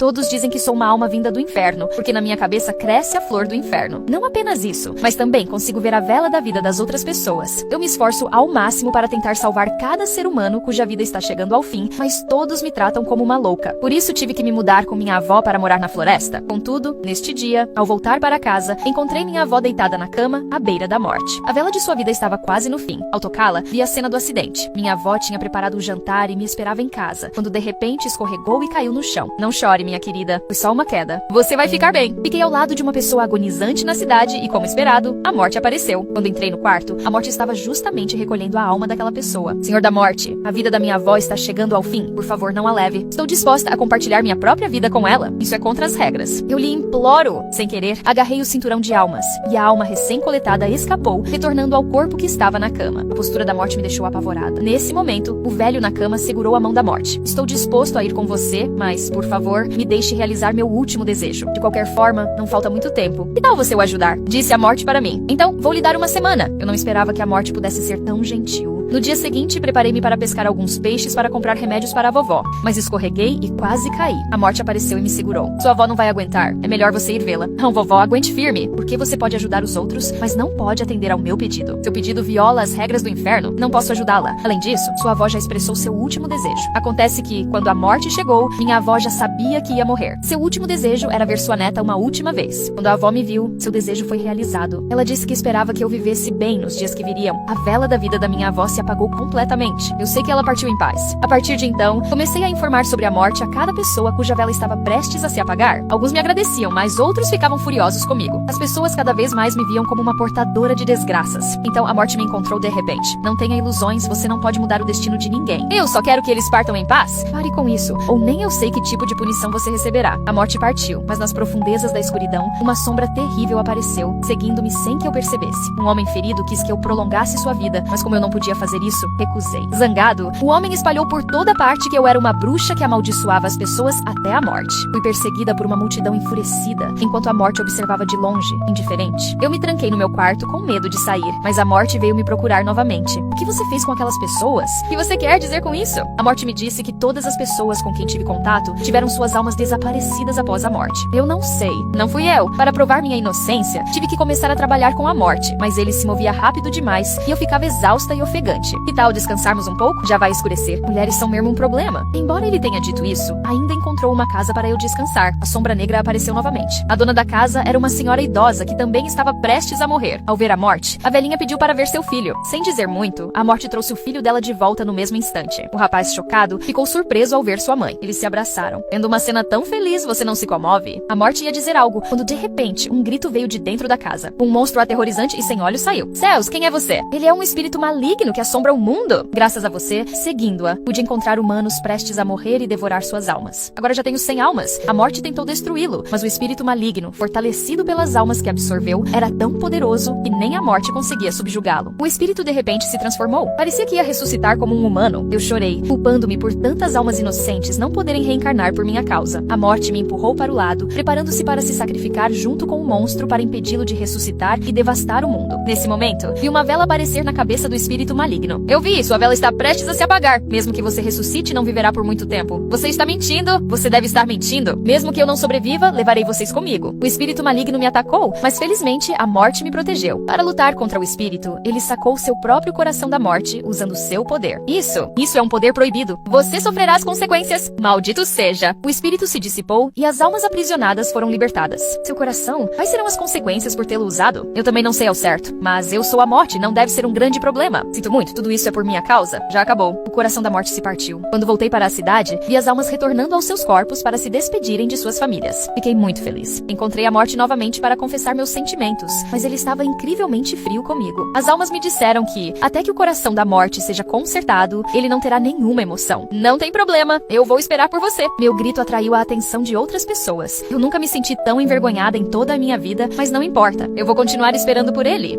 Todos dizem que sou uma alma vinda do inferno, porque na minha cabeça cresce a flor do inferno. Não apenas isso, mas também consigo ver a vela da vida das outras pessoas. Eu me esforço ao máximo para tentar salvar cada ser humano cuja vida está chegando ao fim, mas todos me tratam como uma louca. Por isso tive que me mudar com minha avó para morar na floresta. Contudo, neste dia, ao voltar para casa, encontrei minha avó deitada na cama, à beira da morte. A vela de sua vida estava quase no fim. Ao tocá-la, vi a cena do acidente. Minha avó tinha preparado o jantar e me esperava em casa, quando de repente escorregou e caiu no chão. Não chore, minha querida. Foi só uma queda. Você vai ficar bem. Fiquei ao lado de uma pessoa agonizante na cidade e, como esperado, a morte apareceu. Quando entrei no quarto, a morte estava justamente recolhendo a alma daquela pessoa. Senhor da morte, a vida da minha avó está chegando ao fim. Por favor, não a leve. Estou disposta a compartilhar minha própria vida com ela. Isso é contra as regras. Eu lhe imploro. Sem querer, agarrei o cinturão de almas, e a alma recém-coletada escapou, retornando ao corpo que estava na cama. A postura da morte me deixou apavorada. Nesse momento, o velho na cama segurou a mão da morte. Estou disposto a ir com você, mas, por favor, me deixe realizar meu último desejo. De qualquer forma, não falta muito tempo. Que tal você o ajudar? Disse a morte para mim. Então, vou lhe dar uma semana. Eu não esperava que a morte pudesse ser tão gentil. No dia seguinte, preparei-me para pescar alguns peixes para comprar remédios para a vovó, mas escorreguei e quase caí. A morte apareceu e me segurou. Sua avó não vai aguentar. É melhor você ir vê-la. Não, vovó, aguente firme, porque você pode ajudar os outros, mas não pode atender ao meu pedido. Seu pedido viola as regras do inferno. Não posso ajudá-la. Além disso, sua avó já expressou seu último desejo. Acontece que, quando a morte chegou, minha avó já sabia que ia morrer. Seu último desejo era ver sua neta uma última vez. Quando a avó me viu, seu desejo foi realizado. Ela disse que esperava que eu vivesse bem nos dias que viriam. A vela da vida da minha avó se apagou completamente. Eu sei que ela partiu em paz. A partir de então, comecei a informar sobre a morte a cada pessoa cuja vela estava prestes a se apagar. Alguns me agradeciam, mas outros ficavam furiosos comigo. As pessoas cada vez mais me viam como uma portadora de desgraças. Então a morte me encontrou de repente. Não tenha ilusões, você não pode mudar o destino de ninguém. Eu só quero que eles partam em paz. Pare com isso, ou nem eu sei que tipo de punição você receberá. A morte partiu, mas nas profundezas da escuridão, uma sombra terrível apareceu, seguindo-me sem que eu percebesse. Um homem ferido quis que eu prolongasse sua vida, mas como eu não podia fazer isso, recusei. Zangado, o homem espalhou por toda parte que eu era uma bruxa que amaldiçoava as pessoas até a morte. Fui perseguida por uma multidão enfurecida, enquanto a morte observava de longe, indiferente. Eu me tranquei no meu quarto com medo de sair, mas a morte veio me procurar novamente. O que você fez com aquelas pessoas? O que você quer dizer com isso? A morte me disse que todas as pessoas com quem tive contato tiveram suas almas desaparecidas após a morte. Eu não sei. Não fui eu. Para provar minha inocência, tive que começar a trabalhar com a morte, mas ele se movia rápido demais e eu ficava exausta e ofegante. Que tal descansarmos um pouco? Já vai escurecer. Mulheres são mesmo um problema. Embora ele tenha dito isso, ainda encontrou uma casa para eu descansar. A sombra negra apareceu novamente. A dona da casa era uma senhora idosa que também estava prestes a morrer. Ao ver a morte, a velhinha pediu para ver seu filho. Sem dizer muito, a morte trouxe o filho dela de volta no mesmo instante. O rapaz, chocado, ficou surpreso ao ver sua mãe. Eles se abraçaram. Vendo uma cena tão feliz, você não se comove? A morte ia dizer algo, quando de repente, um grito veio de dentro da casa. Um monstro aterrorizante e sem olhos saiu. Céus, quem é você? Ele é um espírito maligno que assombra o mundo. Graças a você, seguindo-a, pude encontrar humanos prestes a morrer e devorar suas almas. Agora já tenho 100 almas. A morte tentou destruí-lo, mas o espírito maligno, fortalecido pelas almas que absorveu, era tão poderoso que nem a morte conseguia subjugá-lo. O espírito de repente se transformou. Parecia que ia ressuscitar como um humano. Eu chorei, culpando-me por tantas almas inocentes não poderem reencarnar por minha causa. A morte me empurrou para o lado, preparando-se para se sacrificar junto com o monstro para impedi-lo de ressuscitar e devastar o mundo. Nesse momento, vi uma vela aparecer na cabeça do espírito maligno. Eu vi, sua vela está prestes a se apagar. Mesmo que você ressuscite, não viverá por muito tempo. Você está mentindo? Você deve estar mentindo. Mesmo que eu não sobreviva, levarei vocês comigo. O espírito maligno me atacou, mas felizmente a morte me protegeu. Para lutar contra o espírito, ele sacou seu próprio coração da morte, usando seu poder. Isso é um poder proibido. Você sofrerá as consequências. Maldito seja. O espírito se dissipou e as almas aprisionadas foram libertadas. Seu coração? Quais serão as consequências por tê-lo usado? Eu também não sei ao certo, mas eu sou a morte, não deve ser um grande problema. Sinto muito, tudo isso é por minha causa. Já acabou. O coração da morte se partiu. Quando voltei para a cidade, vi as almas retornando aos seus corpos para se despedirem de suas famílias. Fiquei muito feliz. Encontrei a morte novamente para confessar meus sentimentos, mas ele estava incrivelmente frio comigo. As almas me disseram que, até que o coração da morte seja consertado, ele não terá nenhuma emoção. Não tem problema, eu vou esperar por você. Meu grito atraiu a atenção de outras pessoas. Eu nunca me senti tão envergonhada em toda a minha vida, mas não importa. Eu vou continuar esperando por ele.